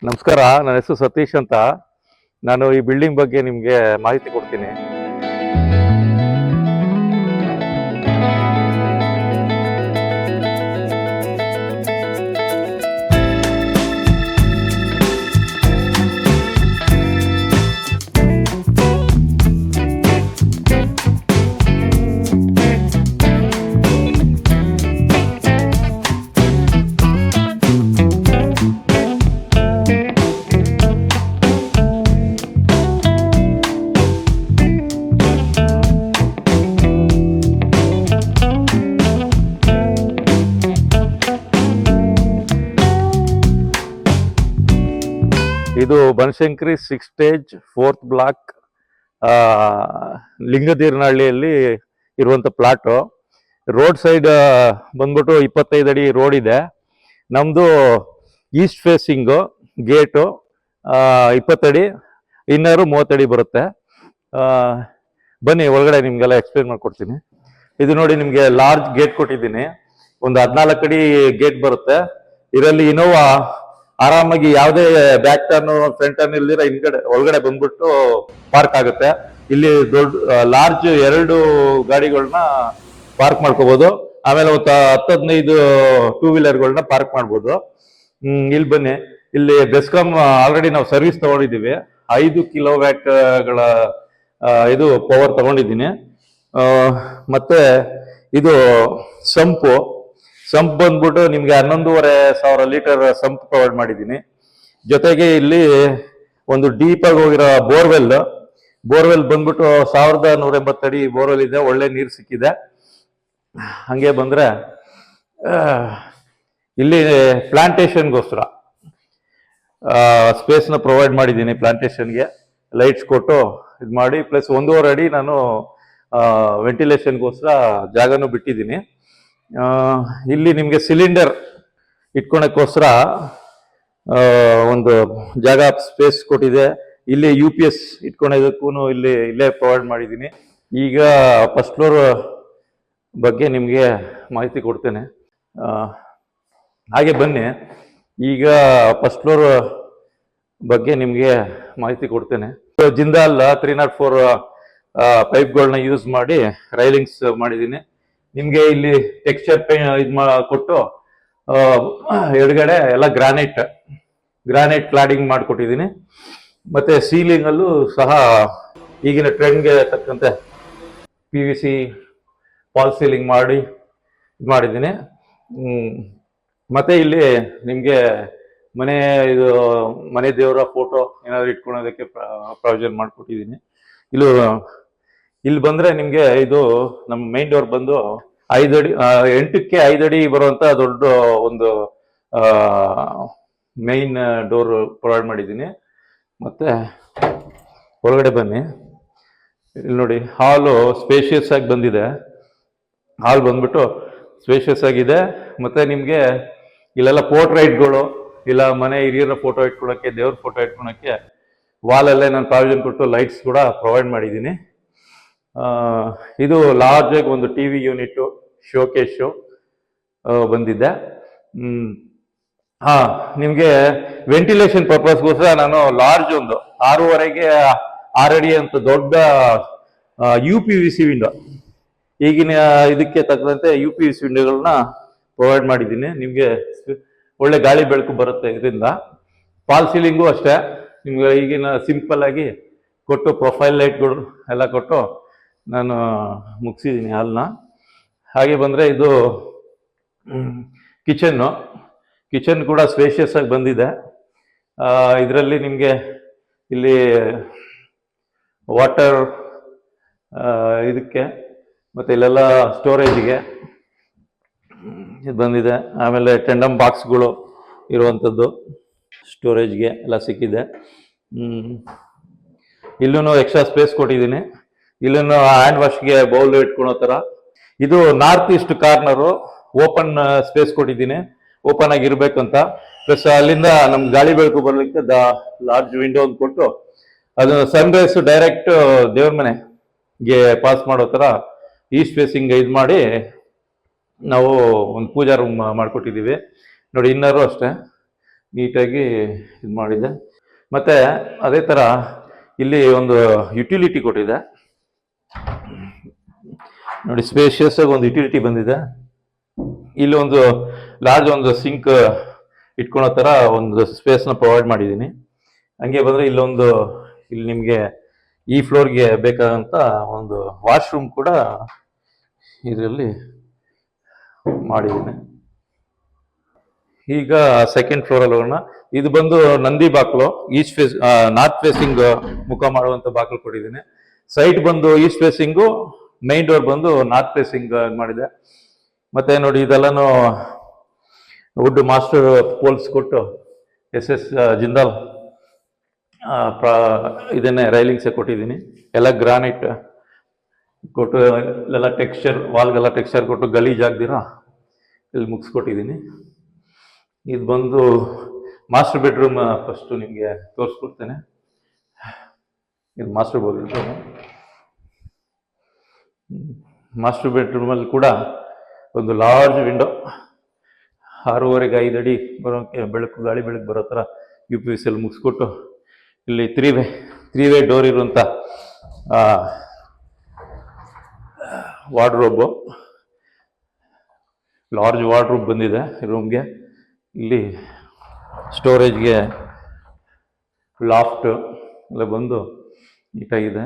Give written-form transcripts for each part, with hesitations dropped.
ನಮಸ್ಕಾರ, ನನ್ನ ಹೆಸರು ಸತೀಶ್ ಅಂತ. ನಾನು ಈ ಬಿಲ್ಡಿಂಗ್ ಬಗ್ಗೆ ನಿಮಗೆ ಮಾಹಿತಿ ಕೊಡ್ತೀನಿ. ಇದು ಬನಶಂಕರಿ 6 ಸ್ಟೇಜ್ 4th ಬ್ಲಾಕ್ ಲಿಂಗದೀರ್ನಹಳ್ಳಿಯಲ್ಲಿ ಇರುವಂಥ ಪ್ಲಾಟು. ರೋಡ್ ಸೈಡ್ ಬಂದ್ಬಿಟ್ಟು 25 ಅಡಿ ರೋಡ್ ಇದೆ. ನಮ್ಮದು ಈಸ್ಟ್ ಫೇಸಿಂಗು ಗೇಟು 20 ಅಡಿ, ಇನ್ನರು 30 ಅಡಿ ಬರುತ್ತೆ. ಬನ್ನಿ ಒಳಗಡೆ ನಿಮಗೆಲ್ಲ ಎಕ್ಸ್ಪ್ಲೇನ್ ಮಾಡ್ಕೊಡ್ತೀನಿ. ಇದು ನೋಡಿ, ನಿಮಗೆ ಲಾರ್ಜ್ ಗೇಟ್ ಕೊಟ್ಟಿದ್ದೀನಿ. ಒಂದು 14 ಅಡಿ ಗೇಟ್ ಬರುತ್ತೆ. ಇದರಲ್ಲಿ ಇನೋವಾ ಆರಾಮಾಗಿ ಯಾವುದೇ ಬ್ಯಾಕ್ ಟರ್ನ್ ಫ್ರಂಟ್ ಟರ್ನ್ ಇಲ್ದಿರ ಹಿಂದ್ಗಡೆ ಒಳಗಡೆ ಬಂದ್ಬಿಟ್ಟು ಪಾರ್ಕ್ ಆಗುತ್ತೆ. ಇಲ್ಲಿ ದೊಡ್ಡ ಲಾರ್ಜ್ 2 ಗಾಡಿಗಳನ್ನ ಪಾರ್ಕ್ ಮಾಡ್ಕೋಬಹುದು. ಆಮೇಲೆ ಒಂದು 10-15 ಟೂ ವೀಲರ್ಗಳನ್ನ ಪಾರ್ಕ್ ಮಾಡ್ಬೋದು. ಇಲ್ಲಿ ಬನ್ನಿ, ಇಲ್ಲಿ ಬೆಸ್ಕಾಮ್ ಆಲ್ರೆಡಿ ನಾವು ಸರ್ವಿಸ್ ತಗೊಂಡಿದ್ದೀವಿ. 5 ಕಿಲೋವ್ಯಾಟ್ಗಳ ಇದು ಪವರ್ ತಗೊಂಡಿದ್ದೀನಿ. ಮತ್ತೆ ಇದು ಸಂಪ್ ಬಂದ್ಬಿಟ್ಟು ನಿಮ್ಗೆ 11,500 ಲೀಟರ್ ಸಂಪ್ ಪ್ರೊವೈಡ್ ಮಾಡಿದ್ದೀನಿ. ಜೊತೆಗೆ ಇಲ್ಲಿ ಒಂದು ಡೀಪ್ ಆಗಿ ಹೋಗಿರೋ ಬೋರ್ವೆಲ್ ಬಂದ್ಬಿಟ್ಟು 1180 ಅಡಿ ಬೋರ್ವೆಲ್ ಇದೆ. ಒಳ್ಳೆ ನೀರು ಸಿಕ್ಕಿದೆ. ಹಂಗೆ ಬಂದ್ರೆ ಇಲ್ಲಿ ಪ್ಲಾಂಟೇಶನ್ಗೋಸ್ಕರ ಸ್ಪೇಸ್ನ ಪ್ರೊವೈಡ್ ಮಾಡಿದ್ದೀನಿ. ಪ್ಲಾಂಟೇಶನ್ಗೆ ಲೈಟ್ಸ್ ಕೊಟ್ಟು ಇದು ಮಾಡಿ, ಪ್ಲಸ್ 1.5 ಅಡಿ ನಾನು ವೆಂಟಿಲೇಷನ್ಗೋಸ್ಕರ ಜಾಗನೂ ಬಿಟ್ಟಿದ್ದೀನಿ. ಇಲ್ಲಿ ನಿಮಗೆ ಸಿಲಿಂಡರ್ ಇಟ್ಕೊಳಕ್ಕೋಸ್ಕರ ಒಂದು ಜಾಗ ಸ್ಪೇಸ್ ಕೊಟ್ಟಿದೆ. ಇಲ್ಲಿ UPS ಇಟ್ಕೊಳೋದಕ್ಕೂ ಇಲ್ಲೇ ಪ್ರೊವೈಡ್ ಮಾಡಿದ್ದೀನಿ. ಈಗ ಫಸ್ಟ್ ಫ್ಲೋರ್ ಬಗ್ಗೆ ನಿಮಗೆ ಮಾಹಿತಿ ಕೊಡ್ತೇನೆ. ಹಾಗೆ ಬನ್ನಿ, ಈಗ ಫಸ್ಟ್ ಫ್ಲೋರ್ ಬಗ್ಗೆ ನಿಮಗೆ ಮಾಹಿತಿ ಕೊಡ್ತೇನೆ. ಜಿಂದಾಲ್ 304 ಪೈಪ್ಗಳನ್ನ ಯೂಸ್ ಮಾಡಿ ರೈಲಿಂಗ್ಸ್ ಮಾಡಿದ್ದೀನಿ. ನಿಮ್ಗೆ ಇಲ್ಲಿ ಟೆಕ್ಸ್ಚರ್ ಕೊಟ್ಟು ಎಡಗಡೆ ಎಲ್ಲ ಗ್ರಾನೈಟ್ ಕ್ಲಾಡಿಂಗ್ ಮಾಡಿಕೊಟ್ಟಿದ್ದೀನಿ. ಮತ್ತೆ ಸೀಲಿಂಗ್ ಅಲ್ಲೂ ಸಹ ಈಗಿನ ಟ್ರೆಂಡ್ಗೆ ತಕ್ಕಂತೆ PVC ಫಾಲ್ ಸೀಲಿಂಗ್ ಮಾಡಿದ್ದೀನಿ. ಮತ್ತೆ ಇಲ್ಲಿ ನಿಮ್ಗೆ ಮನೆ ದೇವರ ಫೋಟೋ ಏನಾದ್ರು ಇಟ್ಕೊಳೋದಕ್ಕೆ ಪ್ರಾವಿಷನ್ ಮಾಡಿಕೊಟ್ಟಿದ್ದೀನಿ. ಇಲ್ಲಿ ಬಂದ್ರೆ ನಿಮ್ಗೆ ಇದು ನಮ್ಮ ಮೈನ್ ಡೋರ್ ಬಂದು 5 ಅಡಿ 8ಕ್ಕೆ 5 ಅಡಿ ಬರುವಂತ ದೊಡ್ಡ ಒಂದು ಮೈನ್ ಡೋರ್ ಪ್ರೊವೈಡ್ ಮಾಡಿದ್ದೀನಿ. ಮತ್ತೆ ಹೊರಗಡೆ ಬನ್ನಿ, ಇಲ್ಲಿ ನೋಡಿ, ಹಾಲು ಸ್ಪೇಷಿಯಸ್ ಆಗಿ ಬಂದಿದೆ. ಹಾಲ್ ಬಂದ್ಬಿಟ್ಟು ಸ್ಪೇಷಿಯಸ್ ಆಗಿದೆ. ಮತ್ತೆ ನಿಮ್ಗೆ ಇಲ್ಲೆಲ್ಲ ಪೋರ್ಟ್ರೈಟ್ಗಳು, ಇಲ್ಲ ಮನೆ ಹಿರಿಯರ ಫೋಟೋ ಇಟ್ಕೊಳಕ್ಕೆ, ದೇವ್ರ ಫೋಟೋ ಇಟ್ಕೊಳಕ್ಕೆ ವಾಲಲ್ಲೇ ನಾನು ಪ್ರಾವಿಷನ್ ಕೊಟ್ಟು ಲೈಟ್ಸ್ ಕೂಡ ಪ್ರೊವೈಡ್ ಮಾಡಿದ್ದೀನಿ. ಇದು ಲಾರ್ಜ್ ಆಗಿ ಒಂದು TV ಯೂನಿಟ್ ಶೋಕೇಶು ಬಂದಿದೆ. ನಿಮ್ಗೆ ವೆಂಟಿಲೇಷನ್ ಪರ್ಪಸ್ಗೋಸ್ಕರ ನಾನು ಲಾರ್ಜ್ ಒಂದು 6.5ಗೆ 6 ಅಡಿ ಅಂತ ದೊಡ್ಡ UPVC ವಿಂಡೋ, ಈಗಿನ ಇದಕ್ಕೆ ತಕ್ಕಂತೆ UPVC ವಿಂಡೋಗಳನ್ನ ಪ್ರೊವೈಡ್ ಮಾಡಿದ್ದೀನಿ. ನಿಮ್ಗೆ ಒಳ್ಳೆ ಗಾಳಿ ಬೆಳಕು ಬರುತ್ತೆ ಇದರಿಂದ. ಫಾಲ್ ಸೀಲಿಂಗು ಅಷ್ಟೇ ನಿಮ್ಗೆ ಈಗಿನ ಸಿಂಪಲ್ ಆಗಿ ಕೊಟ್ಟು ಪ್ರೊಫೈಲ್ ಲೈಟ್ಗಳು ಎಲ್ಲ ಕೊಟ್ಟು ನಾನು ಮುಗಿಸಿದ್ದೀನಿ ಹಾಲ್ನ. ಹಾಗೆ ಬಂದರೆ ಇದು ಕಿಚನ್ ಕೂಡ ಸ್ಪೇಷಿಯಸ್ ಆಗಿ ಬಂದಿದೆ. ಇದರಲ್ಲಿ ನಿಮಗೆ ಇಲ್ಲಿ ವಾಟರ್ ಇದಕ್ಕೆ ಮತ್ತು ಇಲ್ಲೆಲ್ಲ ಸ್ಟೋರೇಜ್ಗೆ ಇದು ಬಂದಿದೆ. ಆಮೇಲೆ ಟೆಂಡಮ್ ಬಾಕ್ಸ್ಗಳು ಇರುವಂಥದ್ದು ಸ್ಟೋರೇಜ್ಗೆ ಎಲ್ಲ ಸಿಕ್ಕಿದೆ. ಇಲ್ಲೂ ಎಕ್ಸ್ಟ್ರಾ ಸ್ಪೇಸ್ ಕೊಟ್ಟಿದ್ದೀನಿ. ಇಲ್ಲೂ ಹ್ಯಾಂಡ್ ವಾಶ್ಗೆ ಬೌಲ್ ಇಟ್ಕೊಳೋ ಥರ. ಇದು north East corner, open space ಕೊಟ್ಟಿದ್ದೀನಿ, ಓಪನ್ ಆಗಿರ್ಬೇಕಂತ. ಪ್ಲಸ್ ಅಲ್ಲಿಂದ ನಮ್ಗೆ ಗಾಳಿ ಬೆಳಕು ಬರಲಿಕ್ಕೆ ಲಾರ್ಜ್ ವಿಂಡೋ ಒಂದು ಕೊಟ್ಟು ಅದು ಸನ್ ರೈಸ್ ಡೈರೆಕ್ಟ್ ದೇವ್ರ ಮನೆಗೆ ಪಾಸ್ ಮಾಡೋ ಥರ ಈಸ್ಟ್ ಫೇಸಿಂಗ್ ಇದು ಮಾಡಿ ನಾವು ಒಂದು ಪೂಜಾ ರೂಮ್ ಮಾಡಿಕೊಟ್ಟಿದ್ದೀವಿ. ನೋಡಿ, ಇನ್ನರು ಅಷ್ಟೇ ನೀಟಾಗಿ ಇದು ಮಾಡಿದೆ. ಮತ್ತೆ ಅದೇ ಥರ ಇಲ್ಲಿ ಒಂದು ಯುಟಿಲಿಟಿ ಕೊಟ್ಟಿದೆ ನೋಡಿ, ಸ್ಪೇಷಿಯಸ್ ಆಗಿ ಒಂದು ಯುಟಿಲಿಟಿ ಬಂದಿದೆ. ಇಲ್ಲಿ ಒಂದು ಲಾರ್ಜ್ ಒಂದು ಸಿಂಕ್ ಇಟ್ಕೊಳೋ ಥರ ಒಂದು ಸ್ಪೇಸ್ನ ಪ್ರೊವೈಡ್ ಮಾಡಿದ್ದೀನಿ. ಹಂಗೆ ಬಂದರೆ ಇಲ್ಲಿ ನಿಮಗೆ ಈ ಫ್ಲೋರ್ಗೆ ಬೇಕಾದಂಥ ಒಂದು ವಾಶ್ರೂಮ್ ಕೂಡ ಇದರಲ್ಲಿ ಮಾಡಿದ್ದೀನಿ. ಈಗ ಸೆಕೆಂಡ್ ಫ್ಲೋರಲ್ಲಿ ಹೋಗೋಣ. ಇದು ಬಂದು ನಂದಿ ಬಾಕ್ಲು, ಈಸ್ಟ್ ಫೇಸ್ ನಾರ್ತ್ ಫೇಸಿಂಗ್ ಮುಖ ಮಾಡುವಂತ ಬಾಕ್ಲು ಕೊಟ್ಟಿದ್ದೀನಿ. ಸೈಟ್ ಬಂದು ಈಸ್ಟ್ ಫೇಸಿಂಗು, ಮೈನ್ ಡೋರ್ ಬಂದು ನಾರ್ತ್ ಫೇಸಿಂಗ್ ಮಾಡಿದೆ. ಮತ್ತೆ ನೋಡಿ ಇದೆಲ್ಲಾನು ವುಡ್ ಮಾಸ್ಟರ್ ಪೋಲ್ಸ್ ಕೊಟ್ಟು SS ಜಿಂದಾಲ್ ಇದನ್ನೇ ರೈಲಿಂಗ್ಸ್ ಕೊಟ್ಟಿದ್ದೀನಿ. ಎಲ್ಲ ಗ್ರಾನೈಟ್ ಕೊಟ್ಟು ಎಲ್ಲ ಟೆಕ್ಸ್ಚರ್, ವಾಲ್ಗೆಲ್ಲ ಟೆಕ್ಸ್ಚರ್ ಕೊಟ್ಟು ಗಲೀಜಾಗ್ದಿರ ಇಲ್ಲಿ ಮುಗಿಸ್ಕೊಟ್ಟಿದ್ದೀನಿ. ಇದು ಬಂದು ಮಾಸ್ಟರ್ ಬೆಡ್ರೂಮ್. ಫಸ್ಟು ನಿಮಗೆ ತೋರಿಸ್ಕೊಡ್ತೇನೆ. ಇದು ಮಾಸ್ಟರ್ ಬೆಡ್ರೂಮ್. ಮಾಸ್ಟರ್ ಬೆಡ್ರೂಮಲ್ಲಿ ಕೂಡ ಒಂದು ಲಾರ್ಜ್ ವಿಂಡೋ, 6.5 ಅಡಿ ಬರೋಕ್ಕೆ ಗಾಳಿ ಬೆಳಕು ಬರೋ ಥರ UPVC ಮುಗಿಸ್ಕೊಟ್ಟು, ಇಲ್ಲಿ ತ್ರೀ ವೇ ಡೋರ್ ಇರುವಂಥ ವಾರ್ಡ್ರೋಬು, ಲಾರ್ಜ್ ವಾರ್ಡ್ರೋಬ್ ಬಂದಿದೆ ರೂಮ್ಗೆ. ಇಲ್ಲಿ ಸ್ಟೋರೇಜ್ಗೆ ಲಾಫ್ಟ್ ಎಲ್ಲ ಬಂದು ನೀಟಾಗಿದೆ.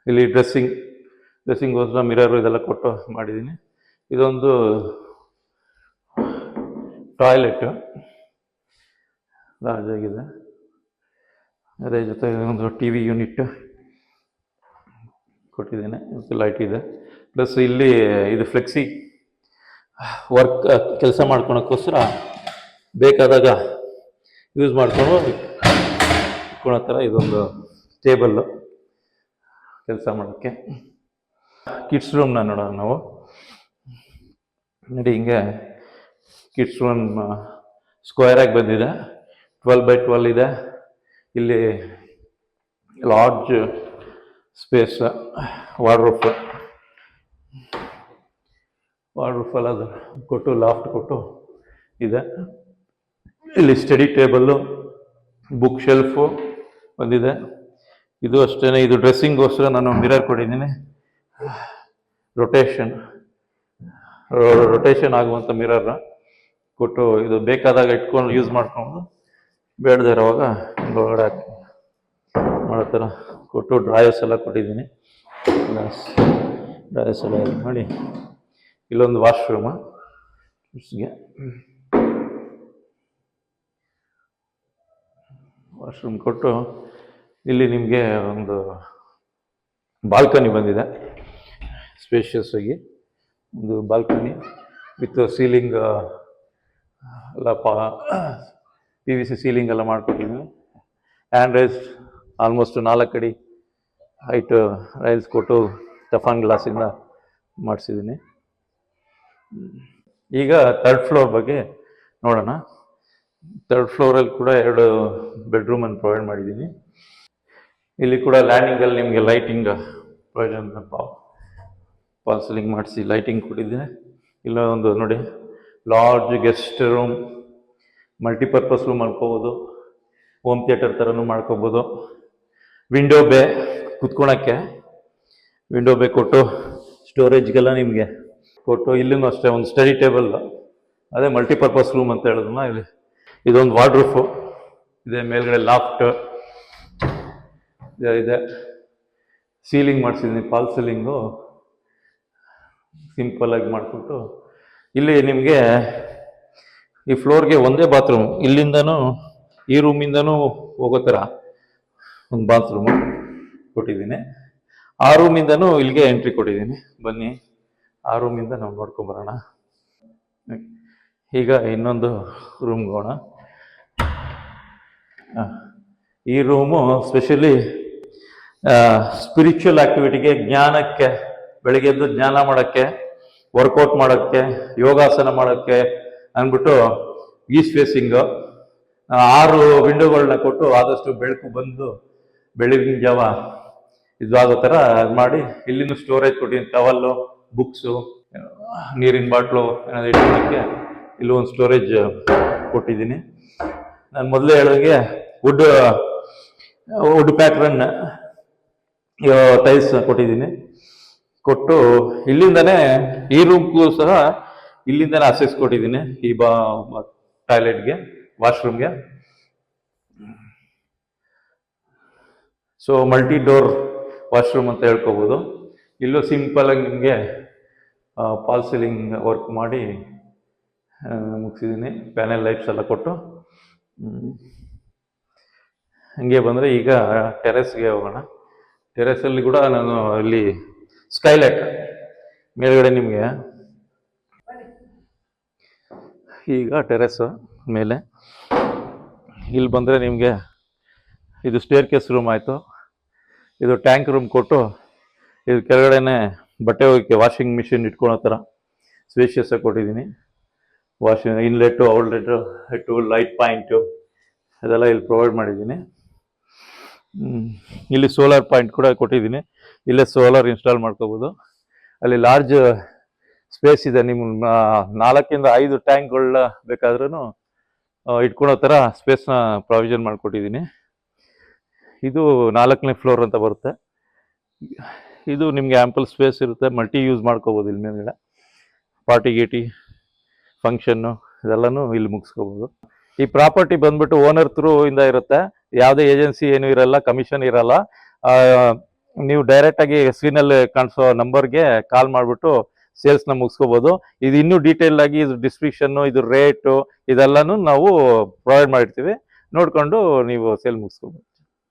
ಇಲ್ಲಿ ಡ್ರೆಸ್ಸಿಂಗೋಸ್ಕರ ಮಿರರ್ ಇದೆಲ್ಲ ಕೊಟ್ಟು ಮಾಡಿದ್ದೀನಿ. ಇದೊಂದು ಟಾಯ್ಲೆಟ್ ಲಾರ್ಜ್ ಆಗಿದೆ. ಅದೇ ಜೊತೆ ಒಂದು TV ಯೂನಿಟ್ ಕೊಟ್ಟಿದ್ದೇನೆ, ಲೈಟ್ ಇದೆ. ಪ್ಲಸ್ ಇಲ್ಲಿ ಇದು ಫ್ಲೆಕ್ಸಿ ವರ್ಕ್ ಕೆಲಸ ಮಾಡ್ಕೊಳಕ್ಕೋಸ್ಕರ ಬೇಕಾದಾಗ ಯೂಸ್ ಮಾಡಿಕೊಂಡು ಇಟ್ಕೊಳೋ ಥರ ಇದೊಂದು ಟೇಬಲ್ಲು ಕೆಲಸ ಮಾಡೋಕ್ಕೆ. ಕಿಡ್ಸ್ ರೂಮ್ನ ನೋಡೋಣ ನಾವು. ನೋಡಿ ಹಿಂಗೆ ಕಿಡ್ಸ್ ರೂಮ್ ಸ್ಕ್ವೇರ್ ಆಗಿ ಬಂದಿದೆ, 12x12 ಇದೆ. ಇಲ್ಲಿ ಲಾರ್ಜ್ ಸ್ಪೇಸ್, ವಾರ್ಡ್ರೋಬ್ ಎಲ್ಲ ಅದು ಕೊಟ್ಟು ಲಾಫ್ಟ್ ಕೊಟ್ಟು ಇದೆ. ಇಲ್ಲಿ ಸ್ಟಡಿ ಟೇಬಲ್ಲು, ಬುಕ್ ಶೆಲ್ಫು ಬಂದಿದೆ. ಇದು ಅಷ್ಟೇ. ಇದು ಡ್ರೆಸ್ಸಿಂಗೋಸ್ಕರ ನಾನು ಮಿರರ್ ಕೊಟ್ಟಿದ್ದೀನಿ. ರೊಟೇಷನ್ ಆಗುವಂಥ ಮಿರರ್ ಕೊಟ್ಟು, ಇದು ಬೇಕಾದಾಗ ಇಟ್ಕೊಂಡು ಯೂಸ್ ಮಾಡ್ಕೊಂಡು ಬೇಡದೇ ಇರೋವಾಗ ಒಳಗಡೆ ಹಾಕಿ ಮಾಡೋ ಥರ ಕೊಟ್ಟು, ಡ್ರಾಯರ್ಸ್ ಎಲ್ಲ ಕೊಟ್ಟಿದ್ದೀನಿ. ಡ್ರಾಯರ್ಸ್ ಎಲ್ಲ ಮಾಡಿ, ಇಲ್ಲೊಂದು ವಾಶ್ರೂಮು ಕಿಡ್ಸ್ಗೆ. ವಾಶ್ರೂಮ್ ಕೊಟ್ಟು, ಇಲ್ಲಿ ನಿಮಗೆ ಒಂದು ಬಾಲ್ಕನಿ ಬಂದಿದೆ. ಸ್ಪೇಷಿಯಸ್ ಆಗಿ ಒಂದು ಬಾಲ್ಕನಿ ವಿತ್ ಸೀಲಿಂಗ್ ಎಲ್ಲ PVC ಸೀಲಿಂಗ್ ಎಲ್ಲ ಮಾಡ್ಕೊಟ್ಟಿದ್ದೀನಿ. ಹ್ಯಾಂಡ್ ರೈಲ್ಸ್ ಆಲ್ಮೋಸ್ಟ್ 4 ಅಡಿ ಹೈಟ್ ರೈಲ್ಸ್ ಕೊಟ್ಟು ಟಫಾನ್ ಗ್ಲಾಸಿಂದ ಮಾಡಿಸಿದ್ದೀನಿ. ಈಗ ಥರ್ಡ್ ಫ್ಲೋರ್ ಬಗ್ಗೆ ನೋಡೋಣ. ಥರ್ಡ್ ಫ್ಲೋರಲ್ಲಿ ಕೂಡ 2 ಬೆಡ್ರೂಮನ್ನು ಪ್ರೊವೈಡ್ ಮಾಡಿದ್ದೀನಿ. ಇಲ್ಲಿ ಕೂಡ ಲ್ಯಾಂಡಿಂಗಲ್ಲಿ ನಿಮಗೆ ಲೈಟಿಂಗ್ ಪ್ರೊವಿಷನ್ ಫಾಲ್ ಸೀಲಿಂಗ್ ಮಾಡಿಸಿ ಲೈಟಿಂಗ್ ಕೊಟ್ಟಿದ್ದೀನಿ. ಇಲ್ಲ ಒಂದು ನೋಡಿ, large guest room, multipurpose room ಮಾಡ್ಕೋಬೋದು, ಹೋಮ್ ಥಿಯೇಟರ್ ಥರನೂ ಮಾಡ್ಕೋಬೋದು. ವಿಂಡೋ ಬೇ ಕುತ್ಕೊಳಕ್ಕೆ ವಿಂಡೋ ಬೇ ಕೊಟ್ಟು, ಸ್ಟೋರೇಜ್ಗೆಲ್ಲ ನಿಮಗೆ ಕೊಟ್ಟು, ಇಲ್ಲೂ ಅಷ್ಟೇ ಒಂದು ಸ್ಟಡಿ ಟೇಬಲ್, ಅದೇ ಮಲ್ಟಿಪರ್ಪಸ್ ರೂಮ್ ಅಂತ ಹೇಳಿದ್ನ. ಇಲ್ಲಿ ಇದೊಂದು ವಾರ್ಡ್ರೂಫು ಇದೆ, ಮೇಲ್ಗಡೆ ಲಾಫ್ಟ್ ಇದೆ. ಸೀಲಿಂಗ್ ಮಾಡಿಸಿದ್ದೀನಿ, ಫಾಲ್ ಸೀಲಿಂಗು ಸಿಂಪಲ್ ಆಗಿ ಮಾಡಿಕೊಟ್ಟು, ಇಲ್ಲಿ ನಿಮಗೆ ಈ ಫ್ಲೋರ್ಗೆ ಒಂದೇ ಬಾತ್ರೂಮ್, ಇಲ್ಲಿಂದನೂ ಈ ರೂಮಿಂದನೂ ಹೋಗೋ ಥರ ಒಂದು ಬಾತ್ರೂಮು ಕೊಟ್ಟಿದ್ದೀನಿ. ಆ ರೂಮಿಂದನೂ ಇಲ್ಲಿಗೆ ಎಂಟ್ರಿ ಕೊಟ್ಟಿದ್ದೀನಿ. ಬನ್ನಿ ಆ ರೂಮಿಂದ ನಾವು ನೋಡ್ಕೊಂಬರೋಣ. ಈಗ ಇನ್ನೊಂದು ರೂಮ್ಗೆ ಹೋಗೋಣ. ಈ ರೂಮು ಸ್ಪೆಷಲಿ ಸ್ಪಿರಿಚುವಲ್ ಆಕ್ಟಿವಿಟಿಗೆ, ಜ್ಞಾನಕ್ಕೆ, ಬೆಳಗ್ಗೆ ಎದ್ದು ಜ್ಞಾನ ಮಾಡೋಕ್ಕೆ, ವರ್ಕೌಟ್ ಮಾಡೋಕ್ಕೆ, ಯೋಗಾಸನ ಮಾಡೋಕ್ಕೆ ಅಂದ್ಬಿಟ್ಟು ಈಸ್ಟ್ ಫೇಸಿಂಗು 6 ವಿಂಡೋಗಳನ್ನ ಕೊಟ್ಟು ಆದಷ್ಟು ಬೆಳಕು ಬಂದು ಬೆಳಗಿನ ಜಾವ ಇದಾಗೋ ಥರ ಮಾಡಿ, ಇಲ್ಲಿನೂ ಸ್ಟೋರೇಜ್ ಕೊಟ್ಟಿದ್ದೀನಿ. ಟವಲ್ಲು, ಬುಕ್ಸು, ನೀರಿನ ಬಾಟ್ಲು ಏನಾದ್ರು ಇಟ್ಕೊಳ್ಳೋಕ್ಕೆ ಇಲ್ಲೂ ಒಂದು ಸ್ಟೋರೇಜ್ ಕೊಟ್ಟಿದ್ದೀನಿ. ನಾನು ಮೊದಲೇ ಹೇಳಿದಂಗೆ ವುಡ್ ಪ್ಯಾಟ್ರನ್ ಟೈಲ್ಸ್ ಕೊಟ್ಟಿದ್ದೀನಿ. ಕೊಟ್ಟು ಇಲ್ಲಿಂದನೇ ಈ ರೂಮ್ಗೂ ಸಹ ಇಲ್ಲಿಂದನೇ ಅಸೆಸ್ ಕೊಟ್ಟಿದ್ದೀನಿ, ಈ ಟಾಯ್ಲೆಟ್ಗೆ, ವಾಶ್ರೂಮ್ಗೆ. ಸೊ ಮಲ್ಟಿ ಡೋರ್ ವಾಶ್ರೂಮ್ ಅಂತ ಹೇಳ್ಕೋಬೋದು. ಇಲ್ಲೂ ಸಿಂಪಲ್ ಆಗಿ ನಿಮಗೆ ಫಾಲ್ ಸೀಲಿಂಗ್ ವರ್ಕ್ ಮಾಡಿ ಮುಗಿಸಿದ್ದೀನಿ, ಪ್ಯಾನೆಲ್ ಲೈಟ್ಸ್ ಎಲ್ಲ ಕೊಟ್ಟು. ಹಂಗೆ ಬಂದರೆ ಈಗ ಟೆರೆಸ್ಗೆ ಹೋಗೋಣ. ಟೆರೆಸಲ್ಲಿ ಕೂಡ ನಾನು ಇಲ್ಲಿ ಸ್ಕೈಲೈಟ್ ಮೇಲ್ಗಡೆ ನಿಮಗೆ, ಈಗ ಟೆರೆಸ್ ಮೇಲೆ ಇಲ್ಲಿ ಬಂದರೆ ನಿಮಗೆ ಇದು ಸ್ಟೇರ್ ಕೇಸ್ ರೂಮ್ ಆಯಿತು. ಇದು ಟ್ಯಾಂಕ್ ರೂಮ್ ಕೊಟ್ಟು ಇದು ಕೆಳಗಡೆನೆ ಬಟ್ಟೆ ಹೋಗಕ್ಕೆ ವಾಷಿಂಗ್ ಮಿಷಿನ್ ಇಟ್ಕೊಳ್ಳೋ ಥರ ಸ್ಪೇಷಿಯಸ್ ಆಗಿ ಕೊಟ್ಟಿದ್ದೀನಿ. ಇನ್ಲೆಟ್ಟು, ಔಟ್ಲೆಟ್ಟು, ಲೈಟ್ ಪಾಯಿಂಟು ಅದೆಲ್ಲ ಇಲ್ಲಿ ಪ್ರೊವೈಡ್ ಮಾಡಿದ್ದೀನಿ. ಇಲ್ಲಿ ಸೋಲಾರ್ ಪಾಯಿಂಟ್ ಕೂಡ ಕೊಟ್ಟಿದ್ದೀನಿ, ಇಲ್ಲೇ ಸೋಲಾರ್ ಇನ್ಸ್ಟಾಲ್ ಮಾಡ್ಕೋಬೋದು. ಅಲ್ಲಿ ಲಾರ್ಜ್ ಸ್ಪೇಸ್ ಇದೆ, ನಿಮ್ಮ 4 ಇಂದ 5 ಟ್ಯಾಂಕ್ಗಳನ್ನ ಬೇಕಾದ್ರೂ ಇಟ್ಕೊಳೋ ಥರ ಸ್ಪೇಸ್ನ ಪ್ರಾವಿಷನ್ ಮಾಡಿಕೊಟ್ಟಿದ್ದೀನಿ. ಇದು 4ನೇ ಫ್ಲೋರ್ ಅಂತ ಬರುತ್ತೆ. ಇದು ನಿಮಗೆ ಆ್ಯಂಪಲ್ ಸ್ಪೇಸ್ ಇರುತ್ತೆ, ಮಲ್ಟಿ ಯೂಸ್ ಮಾಡ್ಕೋಬೋದು. ಇಲ್ಲಿ ಮೇಲ್ಗಡೆ ಪಾರ್ಟಿ ಗೀಟಿ ಫಂಕ್ಷನ್ನು ಇದೆಲ್ಲನೂ ಇಲ್ಲಿ ಮುಗಿಸ್ಕೋಬೋದು. ಈ ಪ್ರಾಪರ್ಟಿ ಬಂದ್ಬಿಟ್ಟು ಓನರ್ ಥ್ರೂ ಇಂದ ಇರುತ್ತೆ, ಯಾವುದೇ ಏಜೆನ್ಸಿ ಏನು ಇರಲ್ಲ, ಕಮಿಷನ್ ಇರಲ್ಲ. ನೀವು ಡೈರೆಕ್ಟಾಗಿ ಸ್ಕ್ರೀನಲ್ಲಿ ಕಾಣಿಸೋ ನಂಬರ್ಗೆ ಕಾಲ್ ಮಾಡಿಬಿಟ್ಟು ಸೇಲ್ಸ್ನ ಮುಗಿಸ್ಕೋಬೋದು. ಇದು ಇನ್ನೂ ಡೀಟೇಲ್ ಆಗಿ ಇದು ಡಿಸ್ಕ್ರಿಪ್ಷನ್ನು, ಇದು ರೇಟು ಇದೆಲ್ಲನೂ ನಾವು ಪ್ರೊವೈಡ್ ಮಾಡಿರ್ತೀವಿ, ನೋಡಿಕೊಂಡು ನೀವು ಸೇಲ್ ಮುಗಿಸ್ಕೋಬೋದು.